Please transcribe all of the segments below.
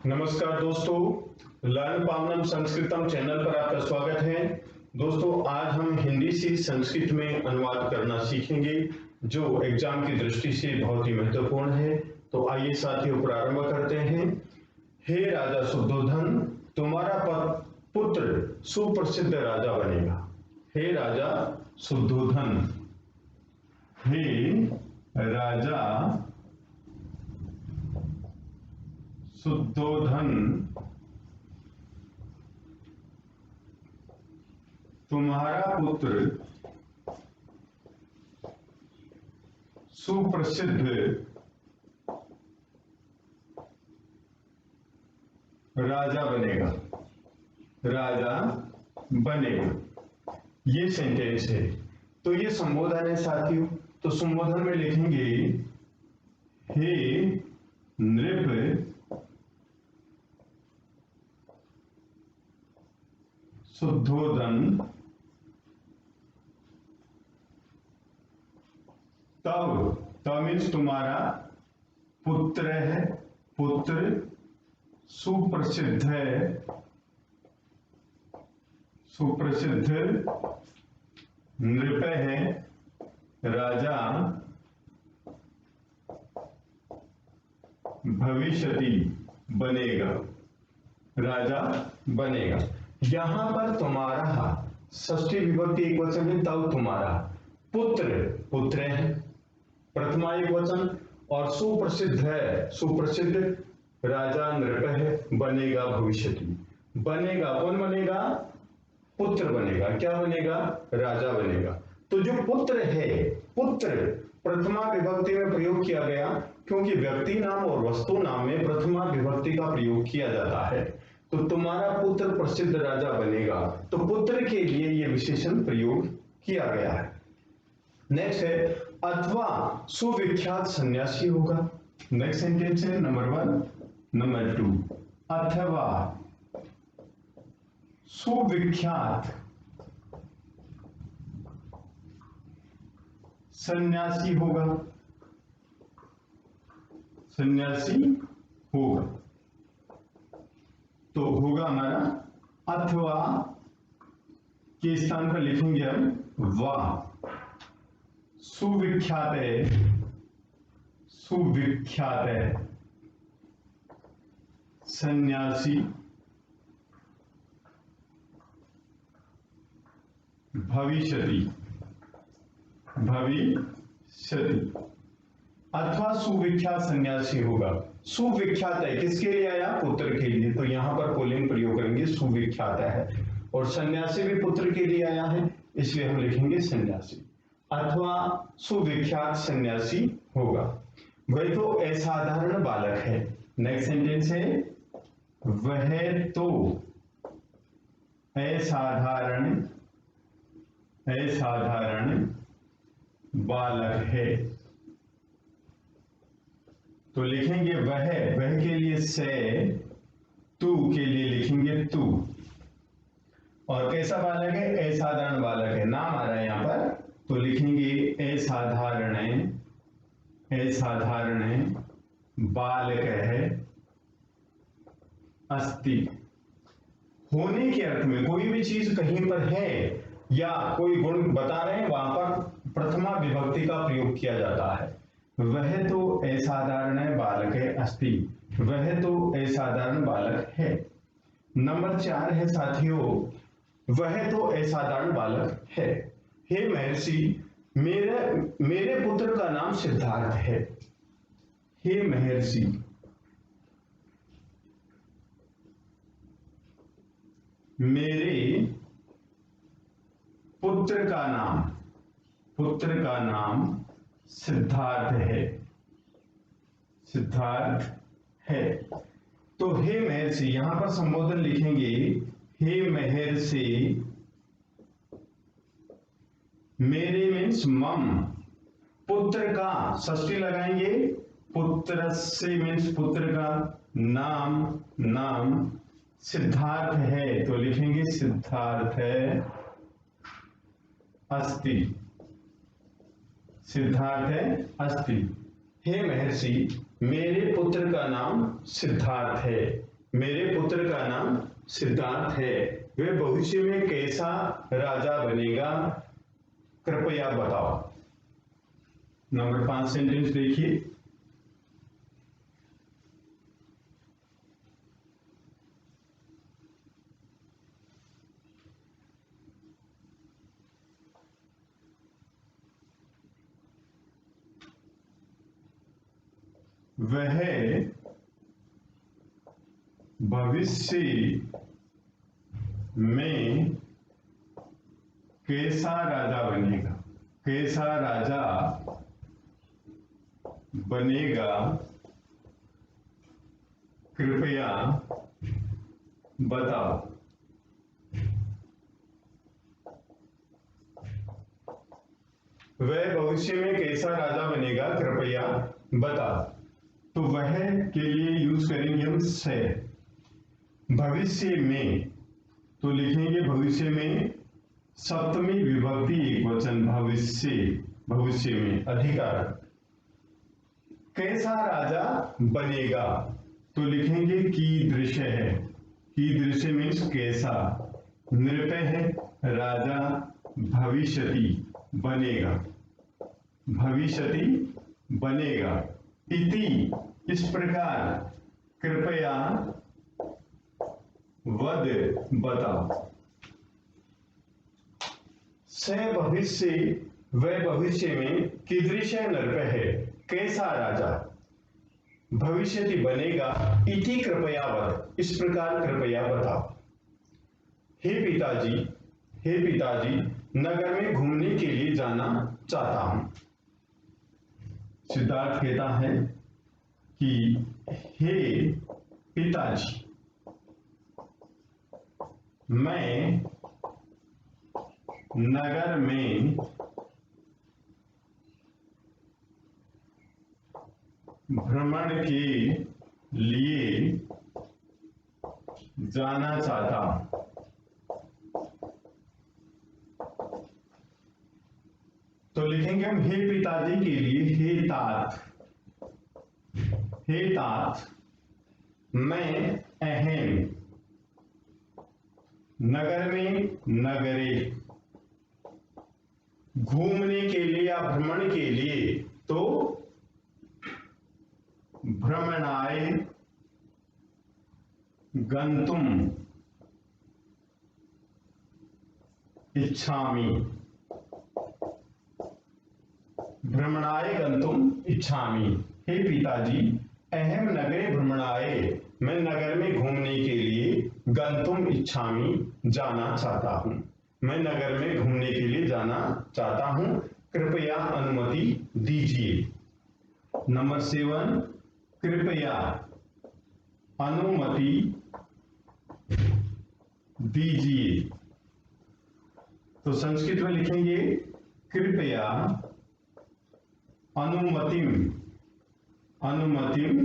नमस्कार दोस्तों, learn पावनम संस्कृतम channel पर आपका स्वागत है। दोस्तों, आज हम हिंदी से संस्कृत में अनुवाद करना सीखेंगे, जो एग्जाम की दृष्टि से बहुत ही महत्वपूर्ण है। तो आइए साथियों, प्रारंभ करते हैं। हे राजा शुद्धोधन, तुम्हारा पुत्र सुप्रसिद्ध राजा बनेगा। हे राजा शुद्धोधन, हे राजा शुद्धोधन, तुम्हारा पुत्र सुप्रसिद्ध राजा बनेगा। राजा बनेगा, ये सेंटेंस है। तो ये संबोधन है साथियों। तो संबोधन में लिखेंगे, हे नृप शुद्धोधन, तब मीन्स तुम्हारा पुत्र है, पुत्र सुप्रसिद्ध है, सुप्रसिद्ध नृप है, राजा भविष्यति बनेगा, राजा बनेगा। यहां पर तुम्हारा षष्ठी विभक्ति एक वचन है, तब तुम्हारा पुत्र, पुत्र है प्रथमा एक वचन, और सुप्रसिद्ध है, सुप्रसिद्ध राजा नृप है, बनेगा भविष्यति। बनेगा, कौन बनेगा? पुत्र बनेगा। क्या बनेगा? राजा बनेगा। तो जो पुत्र है, पुत्र प्रथमा विभक्ति में प्रयोग किया गया, क्योंकि व्यक्ति नाम और वस्तु नाम में प्रथमा विभक्ति का प्रयोग किया जाता है। तो तुम्हारा पुत्र प्रसिद्ध राजा बनेगा, तो पुत्र के लिए यह विशेषण प्रयोग किया गया है। नेक्स्ट है, अथवा सुविख्यात सन्यासी होगा। नेक्स्ट सेंटेंस है नंबर 1। नंबर 2, अथवा सुविख्यात सन्यासी होगा, सन्यासी होगा। तो होगा हमारा अथवा के स्थान पर लिखेंगे हम वा। सुविख्यात है, सुविख्यात है सन्यासी भविष्यति, भविष्यति। अथवा सुविख्यात सन्यासी होगा। सुविख्यात है, किसके लिए आया? पुत्र के लिए। तो यहां पर पुल्लिंग प्रयोग करेंगे, सुविख्यात है। और सन्यासी भी पुत्र के लिए आया है, इसलिए हम लिखेंगे सन्यासी। अथवा सुविख्यात सन्यासी होगा। वह तो असाधारण बालक है। नेक्स्ट सेंटेंस है, वह तो असाधारण, असाधारण बालक है। तो लिखेंगे वह, वह के लिए से, तू के लिए लिखेंगे तू। और कैसा बालक है? असाधारण बालक है, नाम आ रहा है यहां पर, तो लिखेंगे असाधारण, असाधारण बालक है अस्ति। होने के अर्थ में कोई भी चीज कहीं पर है या कोई गुण बता रहे हैं, वहां पर प्रथमा विभक्ति का प्रयोग किया जाता है। वह तो असाधारण बालक है अस्ति, वह तो असाधारण बालक है। नंबर 4 है साथियों, वह तो असाधारण बालक है। हे महर्षि, मेरे पुत्र का नाम सिद्धार्थ है। हे महर्षि, मेरे पुत्र का नाम, पुत्र का नाम सिद्धार्थ है, सिद्धार्थ है। तो हे महर्षि, यहां पर संबोधन लिखेंगे, हे महर्षि, मेरे मीन्स मम, पुत्र का, षष्ठी लगाएंगे, पुत्र से मीन्स पुत्र का नाम, नाम सिद्धार्थ है, तो लिखेंगे सिद्धार्थ है अस्ति, सिद्धार्थ है अस्ति। हे महर्षि, मेरे पुत्र का नाम सिद्धार्थ है। मेरे पुत्र का नाम सिद्धार्थ है, वह भविष्य में कैसा राजा बनेगा, कृपया बताओ। नंबर 5 सेंटेंस देखिए। वह भविष्य में कैसा राजा बनेगा, कैसा राजा बनेगा, कृपया बताओ। वह भविष्य में कैसा राजा बनेगा, कृपया बता। तो वह के लिए यूज करेंगे हम से। भविष्य में तो लिखेंगे भविष्य में, सप्तमी विभक्ति एकवचन भविष्य, भविष्य में अधिकार। कैसा राजा बनेगा तो लिखेंगे कीदृश है, कीदृश मीन्स कैसा। नृप है राजा, भविष्यति बनेगा, भविष्यति बनेगा। इति इस प्रकार, कृपया वद बताओ। स भविष्य, वह भविष्य में कीदृश नृप है, कैसा राजा। भविष्यति बनेगा, इति कृपया वद इस प्रकार कृपया बताओ। हे पिताजी, हे पिताजी, नगर में घूमने के लिए जाना चाहता हूं। सिद्धार्थ कहता है कि हे पिताजी, मैं नगर में भ्रमण के लिए जाना चाहता हूं। तो लिखेंगे हम हे पिताजी के लिए हे तात, हे तात, मैं अहम नगर में, नगरे घूमने के लिए या भ्रमण के लिए, तो भ्रमणाय गंतुम इच्छामि, भ्रमणाय गंतुम इच्छामि। हे पिताजी, अहम नगरे भ्रमणाय, मैं नगर में घूमने के लिए, गंतुम इच्छामि जाना चाहता हूं, मैं नगर में घूमने के लिए जाना चाहता हूं, कृपया अनुमति दीजिए। नंबर 7, कृपया अनुमति दीजिए। तो संस्कृत में लिखेंगे कृपया अनुमतिम, अनुमतिम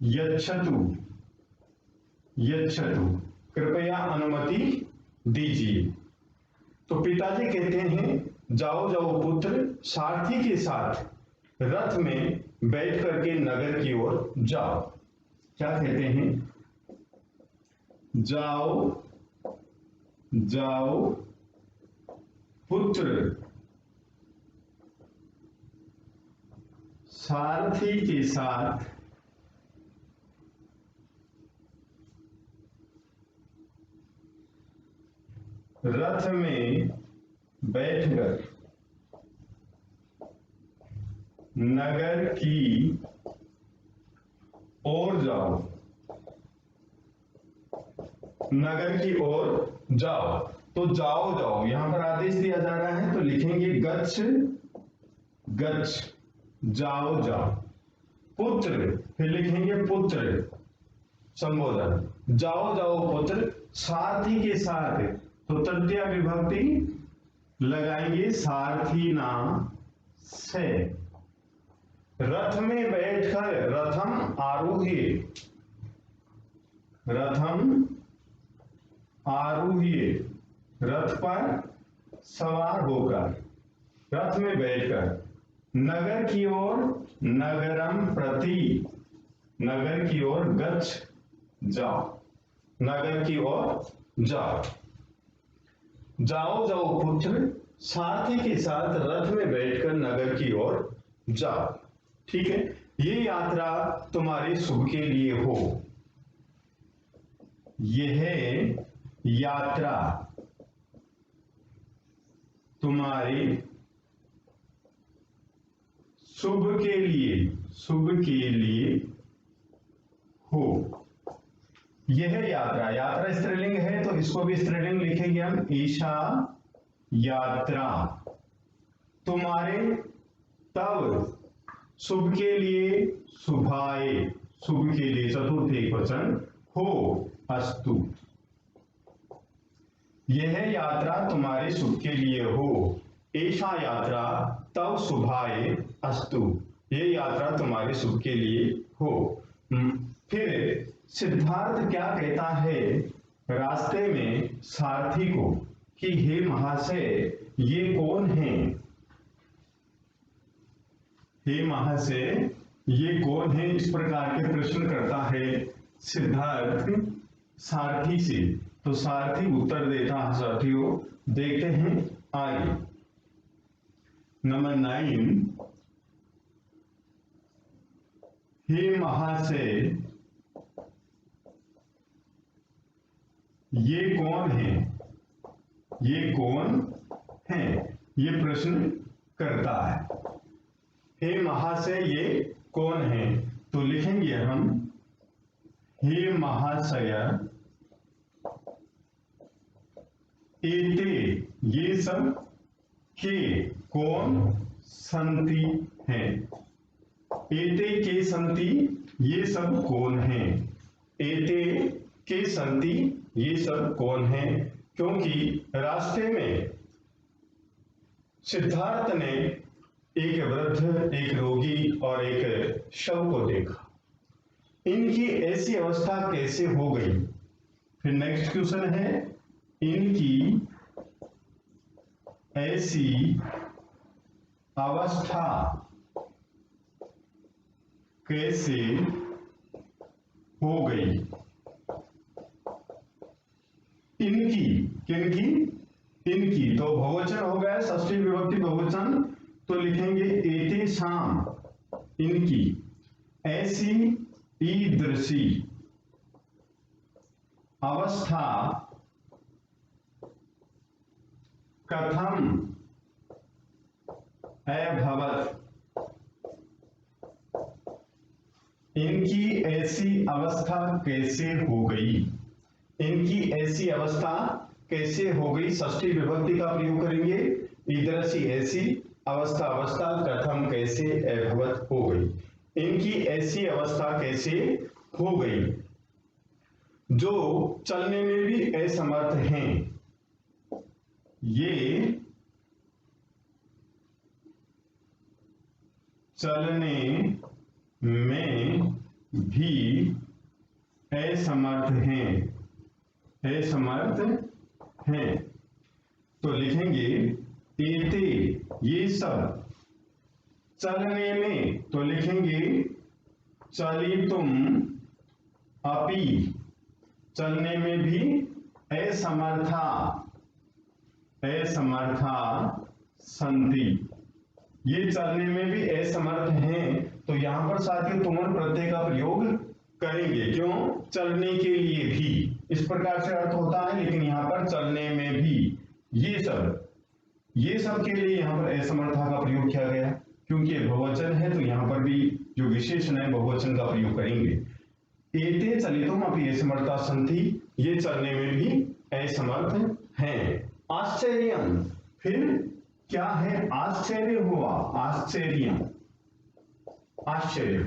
यच्छतु, यच्छतु, कृपया अनुमति दीजिए। तो पिताजी कहते हैं जाओ जाओ पुत्र, सारथी के साथ रथ में बैठ करके नगर की ओर जाओ। क्या कहते हैं, जाओ जाओ पुत्र, सारथी के साथ रथ में बैठकर नगर की ओर जाओ, नगर की ओर जाओ। तो जाओ जाओ यहां पर आदेश दिया जा रहा है, तो लिखेंगे गच्छ गच्छ, जाओ जाओ। पुत्र, फिर लिखेंगे पुत्र संबोधन, जाओ जाओ पुत्र, सारथी के साथ, तो तृतीया विभक्ति लगाएंगे सारथी नाम से। रथ में बैठकर, रथम आरूह्य, रथम आरूह्य, रथ पर सवार होकर, रथ में बैठकर नगर की ओर, नगरम प्रति, नगर की ओर गच्छ जाओ, नगर की ओर जाओ। जाओ जाओ पुत्र, सारथी के साथ रथ में बैठकर नगर की ओर जाओ। ठीक है, ये यात्रा तुम्हारे शुभ के लिए हो। यह यात्रा तुम्हारे शुभ के लिए हो। यह यात्रा, यात्रा स्त्रीलिंग है तो इसको भी स्त्रीलिंग लिखेंगे हम, ईशा यात्रा तुम्हारे तब शुभ के लिए, शुभाए शुभ के लिए, चतुर्थ एकवचन हो, अस्तु। यह यात्रा तुम्हारे शुभ के लिए हो, ऐसा यात्रा तब शुभाए अस्तु, यह यात्रा तुम्हारे शुभ के लिए हो। फिर सिद्धार्थ क्या कहता है रास्ते में सारथी को कि हे महाशय ये कौन है, हे महाशय ये कौन है, इस प्रकार के प्रश्न करता है सिद्धार्थ सारथी से। तो सारथी उत्तर देता है साथियों, देखते हैं आगे। नंबर 9, हे महाशय ये कौन है, ये कौन है, ये प्रश्न करता है। हे महाशय ये कौन है, तो लिखेंगे हम हे महाशय एते ये सब के कौन संति हैं, एते के संति ये सब कौन हैं, एते के संति ये सब कौन हैं, क्योंकि रास्ते में सिद्धार्थ ने एक वृद्ध, एक रोगी और एक शव को देखा। इनकी ऐसी अवस्था कैसे हो गई। फिर नेक्स्ट क्वेश्चन है, इनकी ऐसी अवस्था कैसे हो गई। इनकी, किनकी, इनकी, तो बहुवचन हो गया, षष्ठी विभक्ति बहुवचन, तो लिखेंगे एते शाम, इनकी ऐसी ईदृशी अवस्था कथम अभवत्, इनकी ऐसी अवस्था कैसे हो गई, इनकी ऐसी अवस्था कैसे हो गई, षष्ठी विभक्ति का प्रयोग करेंगे, ईदृशी ऐसी, अवस्था अवस्था, कथम कैसे, अभवत् हो गई, इनकी ऐसी अवस्था कैसे हो गई, जो चलने में भी असमर्थ हैं, ये चलने में भी असमर्थ हैं, असमर्थ हैं, तो लिखेंगे एते ये सब, चलने में तो लिखेंगे चलितुम अपि, चलने में भी असमर्था, असमर्था संति, ये चलने में भी असमर्थ हैं, तो यहां पर साथियों तुमन प्रत्यय का प्रयोग करेंगे, क्यों, चलने के लिए भी, इस प्रकार से अर्थ होता है, लेकिन यहां पर चलने में भी, ये सब के लिए यहां पर असमर्था का प्रयोग किया गया, क्योंकि बहुवचन है तो यहां पर भी जो विशेषण है बहुवचन का प्रयोग करेंगे। एते चलितुम अपि असमर्था सन्ति, ये चलने में भी असमर्थ हैं। आश्चर्यम, फिर क्या है, आश्चर्य हुआ, आश्चर्य, आश्चर्य,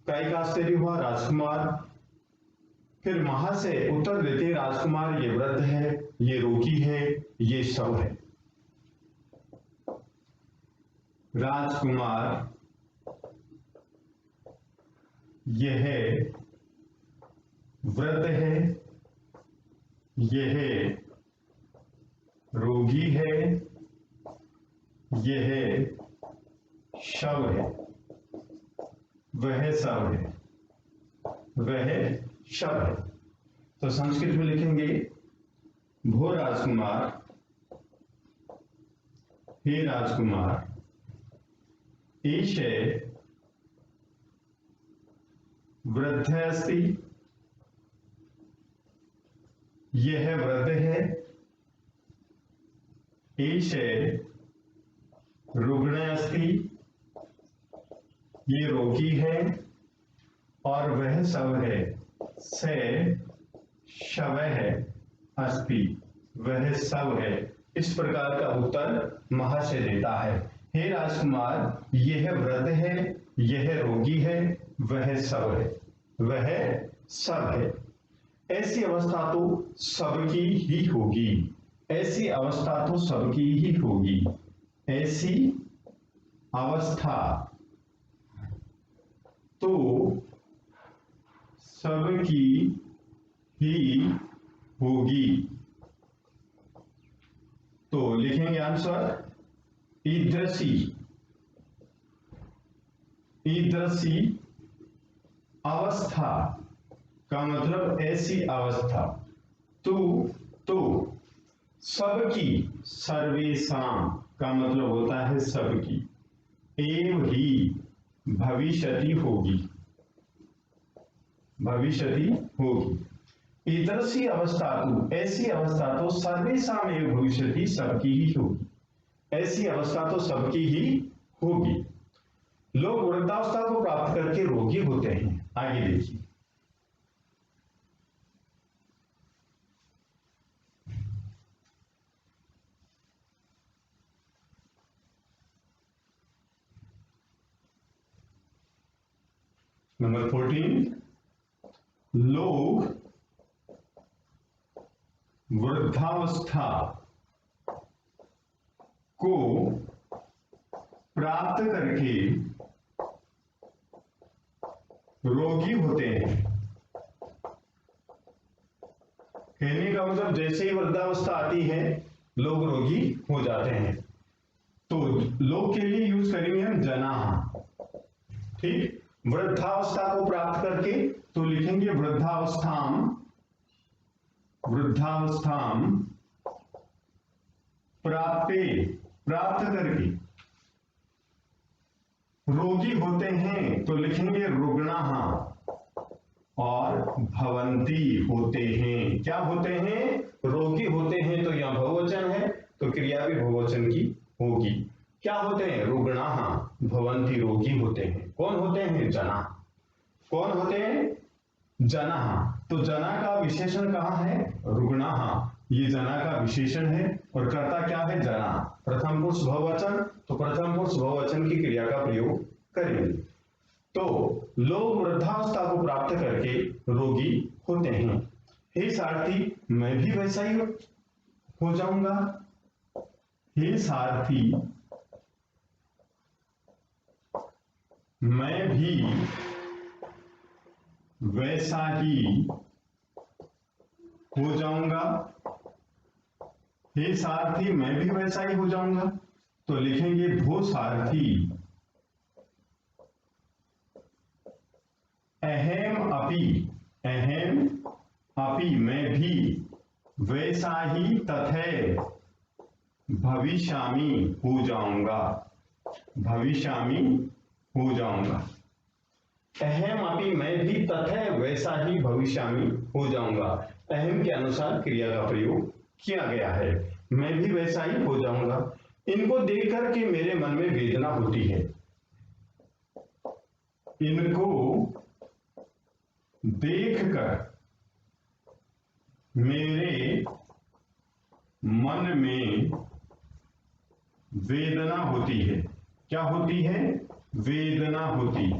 काय का आश्चर्य हुआ, राजकुमार। फिर महाशय उत्तर देते राजकुमार ये वृद्ध है, ये रोगी है, ये शव है। राजकुमार यह वृद्ध है, यह रोगी है, यह शव है, वह शव है, वह शव है। तो संस्कृत में लिखेंगे भो राजकुमार, हे राजकुमार, ईशे वृद्ध अस्ति, यह वृद्ध है, ईशे रुग्ण अस्ति, ये रोगी है, और वह शव है, से शवः अस्ति, वह शव है। इस प्रकार का उत्तर महाशय देता है। हे राजकुमार, यह वृद्ध है, यह रोगी है, वह शव है, वह शव है। ऐसी अवस्था तो सबकी ही होगी, ऐसी अवस्था तो सबकी ही होगी, ऐसी अवस्था तो सबकी ही होगी। तो लिखेंगे आंसर ईदृशी, ईदृशी अवस्था का मतलब ऐसी अवस्था, तो सबकी, सर्वेषां का मतलब होता है सबकी, एव ही भविष्यति होगी, भविष्यति होगी। ईदृशी अवस्था तो, ऐसी अवस्था तो सर्वेषां एव भविष्यति, सबकी ही होगी, ऐसी अवस्था तो सबकी ही होगी। लोग वृद्धावस्था को प्राप्त करके रोगी होते हैं। आगे देखिए, नंबर 14, लोग वृद्धावस्था को प्राप्त करके रोगी होते हैं। कहने का मतलब जैसे ही वृद्धावस्था आती है लोग रोगी हो जाते हैं। तो लोग के लिए यूज करेंगे हम जनाः, ठीक। वृद्धावस्था को प्राप्त करके तो लिखेंगे वृद्धावस्थाम, वृद्धावस्थाम प्राप्ते, प्राप्त करके रोगी होते हैं तो लिखेंगे रुग्णाः, और भवन्ति होते हैं। क्या होते हैं? रोगी होते हैं। तो यहां बहुवचन है तो क्रिया भी बहुवचन की होगी। क्या होते हैं? रुग्णाः भवन्ति, रोगी होते हैं। कौन होते हैं? जना। कौन होते हैं? जना। तो जना का विशेषण कहां है? रुग्णाः। ये जना का विशेषण है और कर्ता क्या है? जना। प्रथम पुरुष बहुवचन, तो प्रथम पुरुष बहुवचन की क्रिया का प्रयोग करेंगे। तो लोग वृद्धावस्था को प्राप्त करके रोगी होते हैं। हे सारथी, मैं भी वैसा ही हो जाऊंगा। हे सारथी, मैं भी वैसा ही हो जाऊंगा। हे सारथी, मैं भी वैसा ही हो जाऊंगा। तो लिखेंगे भो सारथी, अहम अपि, अहम अपि, मैं भी वैसा ही तथैव भविष्यामि, हो जाऊंगा। भविष्यामि, हो जाऊंगा। अहम अपि, मैं भी तथैव वैसा ही भविष्यामि, हो जाऊंगा। अहम के अनुसार क्रिया का प्रयोग किया गया है। मैं भी वैसा ही हो जाऊंगा। इनको देख करके मेरे मन में वेदना होती है। इनको देखकर मेरे मन में वेदना होती है। क्या होती है? वेदना होती।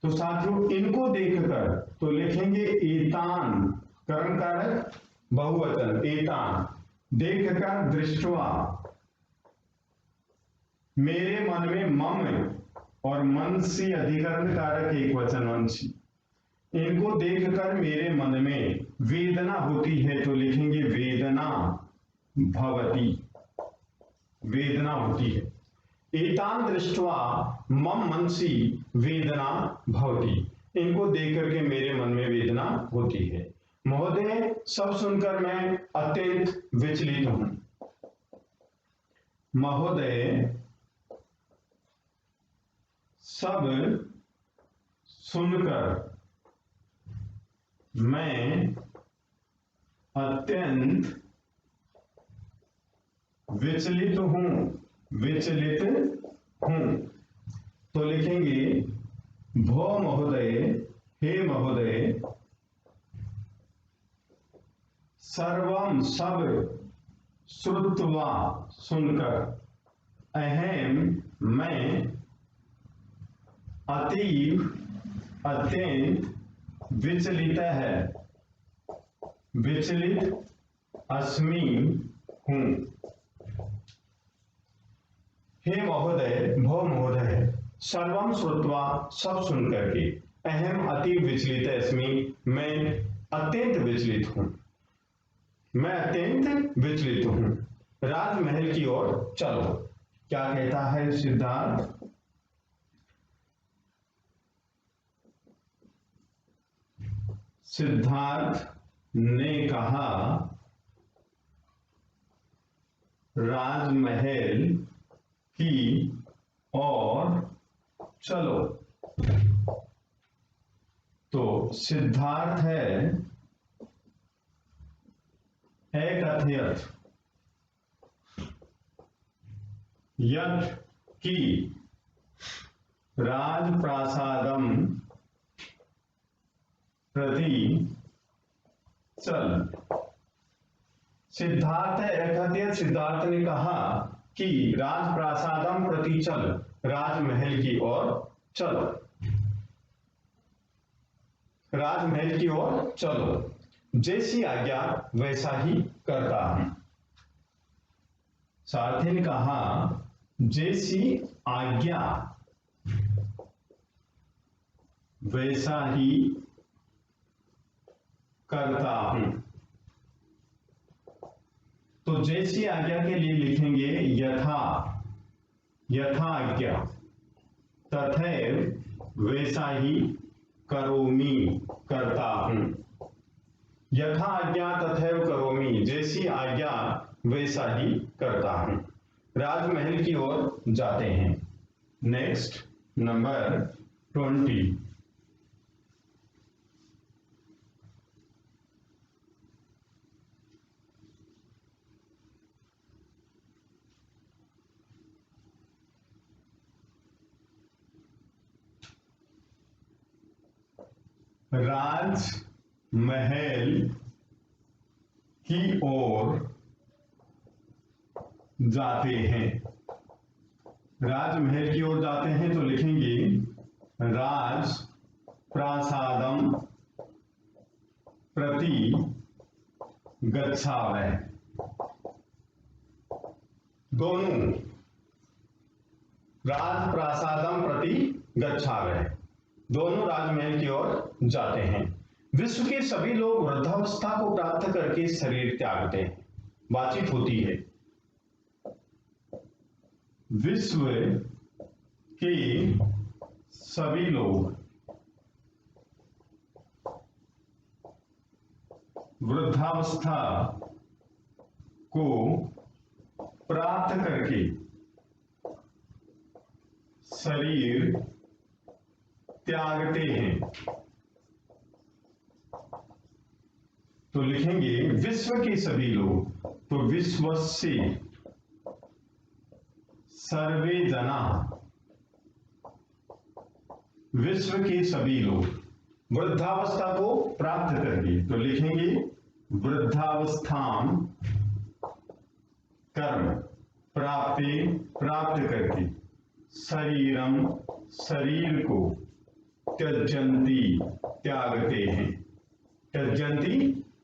तो साथियों, इनको देखकर तो लिखेंगे एतान, कर्म कारक बहुवचन, एतान। देखकर, दृष्टवा, मेरे मन में मम और मनसी अधिकरण कारक एक वचन वंशी। इनको देखकर मेरे मन में वेदना होती है तो लिखेंगे वेदना भवति, वेदना होती है। एतान दृष्ट्वा मम मनसी वेदना भवति। इनको देख करके मेरे मन में वेदना होती है। महोदय, सब सुनकर मैं अत्यंत विचलित हूं। महोदय, सब सुनकर मैं अत्यंत विचलित हूं। तो लिखेंगे भो महोदय, हे महोदय, सर्वम सब श्रुत्वा सुनकर, अहम मैं, अतीव अत्यंत, विचलित अस्मि हूं। हे महोदय, भो महोदय, सर्वम श्रुत्वा सब सुनकर के, अहम अतीव विचलित अस्मि मैं अत्यंत विचलित हूं। मैं अत्यंत विचलित हूं। राजमहल की ओर चलो। क्या कहता है सिद्धार्थ? सिद्धार्थ ने कहा राजमहल की ओर चलो। तो सिद्धार्थ है एकथयत यत् कि राजप्रासादम प्रति चल। सिद्धार्थ एकथयत, सिद्धार्थ ने कहा कि राजप्रासादम प्रति चल, राजमहल की ओर चलो। राजमहल की ओर चलो। जैसी आज्ञा वैसा ही करता हूं। सारथी ने कहा जैसी आज्ञा वैसा ही करता हूं। तो जैसी आज्ञा के लिए लिखेंगे यथा आज्ञा, तथैव वैसा ही करोमि करता हूं। यथा आज्ञा तथैव करोमि, जैसी आज्ञा वैसा ही करता हूं। राजमहल की ओर जाते हैं। Next number 20। राजमहल की ओर जाते हैं। राजमहल की ओर जाते हैं तो लिखेंगे राज प्रासादम प्रति गच्छावः। दोनों राज प्रासादम प्रति गच्छावः, दोनों राजमहल की ओर जाते हैं। विश्व के सभी लोग वृद्धावस्था को प्राप्त करके शरीर त्यागते हैं। बातचीत होती है। विश्व के सभी लोग वृद्धावस्था को प्राप्त करके शरीर त्यागते हैं। तो लिखेंगे विश्व के सभी लोग। तो विश्वस्य सर्वे जना, विश्व के सभी लोग वृद्धावस्था को प्राप्त करके, तो लिखेंगे वृद्धावस्थाम कर्म प्राप्ति, प्राप्त करके शरीरम, शरीर को त्यजंती, त्यागते हैं। त्यजंती,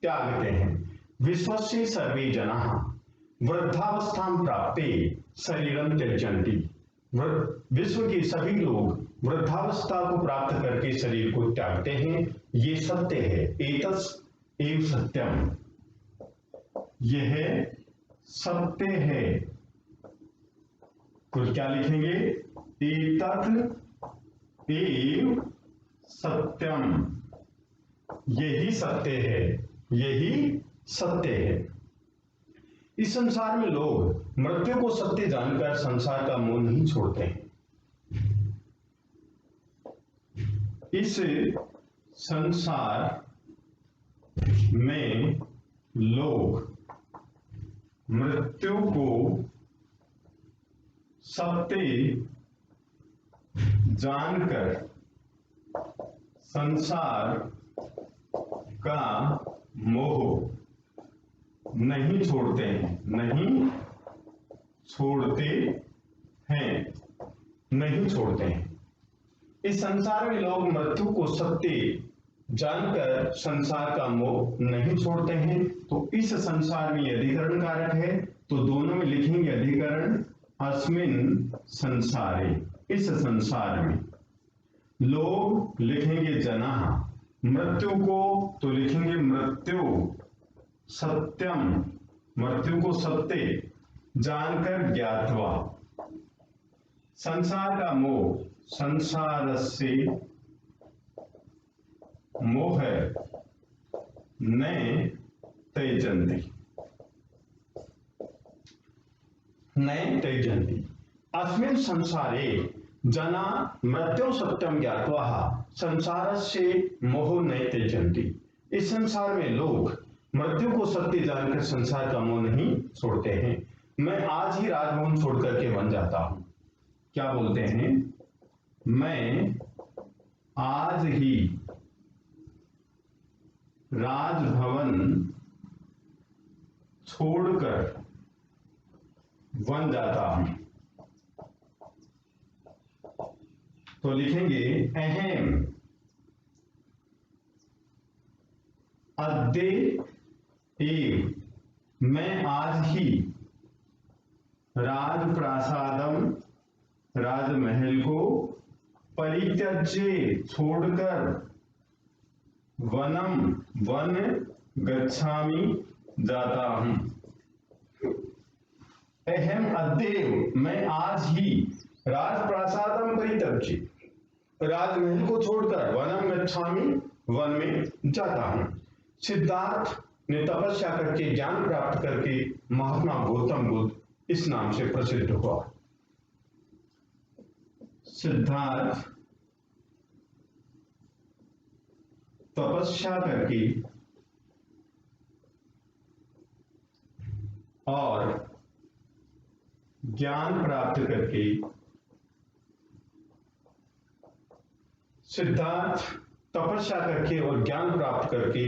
त्यागते हैं। विश्वस्य सर्वे जनाः वृद्धावस्थां प्राप्ते शरीरम त्यजंती, विश्व के सभी लोग वृद्धावस्था को प्राप्त करके शरीर को त्यागते हैं। ये सत्य है। एतस् एव सत्यम, यह सत्य है। तो क्या लिखेंगे? एतत् एव सत्यम, यही सत्य है, यही सत्य है। इस संसार में लोग मृत्यु को सत्य जानकर संसार का मोह नहीं छोड़ते हैं। इस संसार में लोग मृत्यु को सत्य जानकर संसार का मोह नहीं छोड़ते हैं, नहीं छोड़ते हैं, नहीं छोड़ते हैं। इस संसार में लोग मृत्यु को सत्य जानकर संसार का मोह नहीं छोड़ते हैं। तो इस संसार में अधिकरण कारक है, तो दोनों में लिखेंगे अधिकरण अस्मिन संसारे, इस संसार में। लोग लिखेंगे जनाः, मृत्यु को तो लिखेंगे मृत्यु, सत्यम, मृत्यु को सत्य जानकर ज्ञात्वा, संसार का मोह, संसारस्य मोह न त्यजन्ति, न त्यजन्ति। अस्मिन् संसारे जना मृत्यु सत्यम ज्ञात्वा संसारस्य मोह न त्यजन्ति। इस संसार में लोग मृत्यु को सत्य जानकर संसार का मोह नहीं छोड़ते हैं। मैं आज ही राजभवन छोड़ करके वन जाता हूं। क्या बोलते हैं? मैं आज ही राजभवन छोड़कर वन जाता हूं। तो लिखेंगे अहम अद्य एव, मैं आज ही राजप्रासादम, राजमहल को परित्यज्य छोड़कर वनम, वन गच्छामि, जाता हूं। अहम अद्येव, मैं आज ही राजप्रासादम परित्यज्य, राजमहल को छोड़कर वनम गच्छामि, वन में जाता हूं। सिद्धार्थ ने तपस्या करके ज्ञान प्राप्त करके महात्मा गौतम बुद्ध इस नाम से प्रसिद्ध हुआ। सिद्धार्थ तपस्या करके और ज्ञान प्राप्त करके, सिद्धार्थ तपस्या करके और ज्ञान प्राप्त करके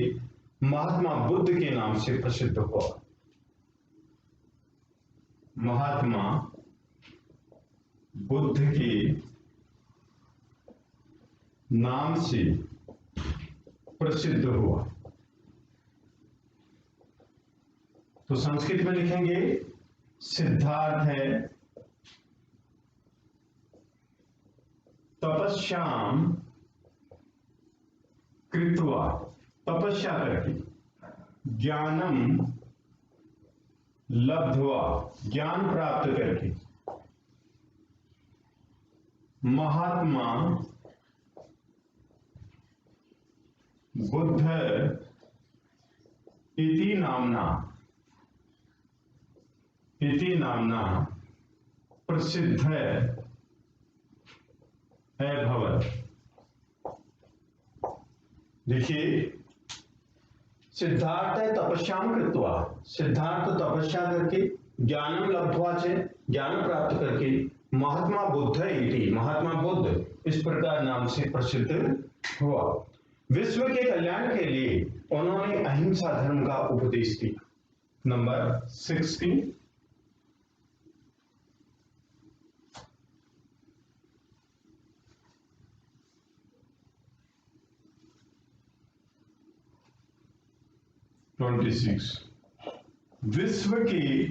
महात्मा बुद्ध के नाम से प्रसिद्ध हुआ। महात्मा बुद्ध के नाम से प्रसिद्ध हुआ। तो संस्कृत में लिखेंगे सिद्धार्थ है तपस्याम कृत्वा, तपस्या करके, ज्ञानम लब्ध्वा, ज्ञान प्राप्त करके, महात्मा बुद्ध इति नामना प्रसिद्ध अभवत्। देखिए, सिद्धार्थ तपस्याम कृत्वा, सिद्धार्थ तपस्या करके, ज्ञानम लब्ध्वा से, ज्ञान प्राप्त करके, महात्मा बुद्ध इति, महात्मा बुद्ध इस प्रकार नाम से प्रसिद्ध हुआ। विश्व के कल्याण के लिए उन्होंने अहिंसा धर्म का उपदेश दिया। नंबर 16, विश्व के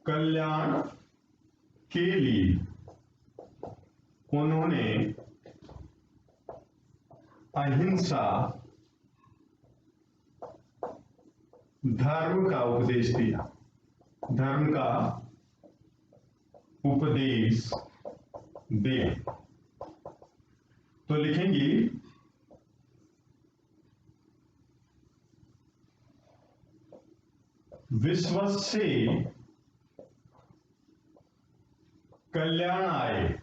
कल्याण के लिए उन्होंने अहिंसा धर्म का उपदेश दिया, धर्म का उपदेश दिया। तो लिखेंगी विश्वस्य कल्याणाय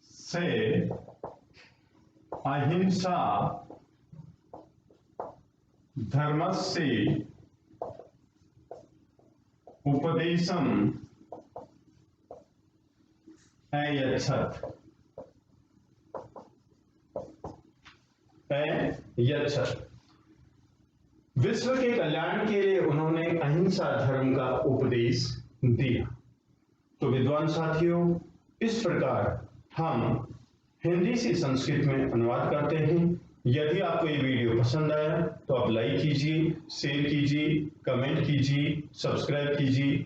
से अहिंसा धर्मस्य उपदेशम अयच्छत्। विश्व के कल्याण के लिए उन्होंने अहिंसा धर्म का उपदेश दिया। तो विद्वान साथियों, इस प्रकार हम हिंदी से संस्कृत में अनुवाद करते हैं। यदि आपको ये वीडियो पसंद आया तो आप लाइक कीजिए, शेयर कीजिए, कमेंट कीजिए, सब्सक्राइब कीजिए।